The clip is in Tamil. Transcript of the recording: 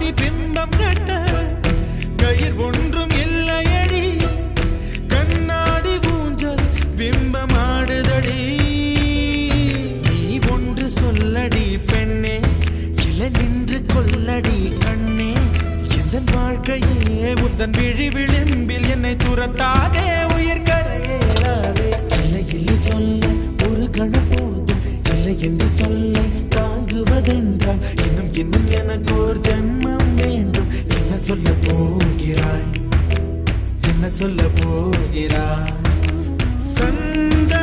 தாண்டி பிம்பம் கட்ட கயிர் ஒன்றும் இல்லையடி கண்ணாடி ஊஞ்சல் பிம்பம் ஆடுதடி நீ ஒன்று சொல்லடி பெண்ணே இல நின்று கொல்லடி கண்ணே எந்த வாழ்க்கையே உந்தன் விழி விளிம்பில் என்னை துரத்தாதே உயிர் கரையேறாதே இல்லை இல்லை சொல்ல ஒரு கணம் போதும் இல்லை என்று சொல்ல தாங்குவதென்றால் இன்னும் இன்னும் எனக்கு ஒரு ஜன்மம் வேண்டும் என்ன சொல்ல போகிறாய் என்ன சொல்ல போகிறாய் சந்த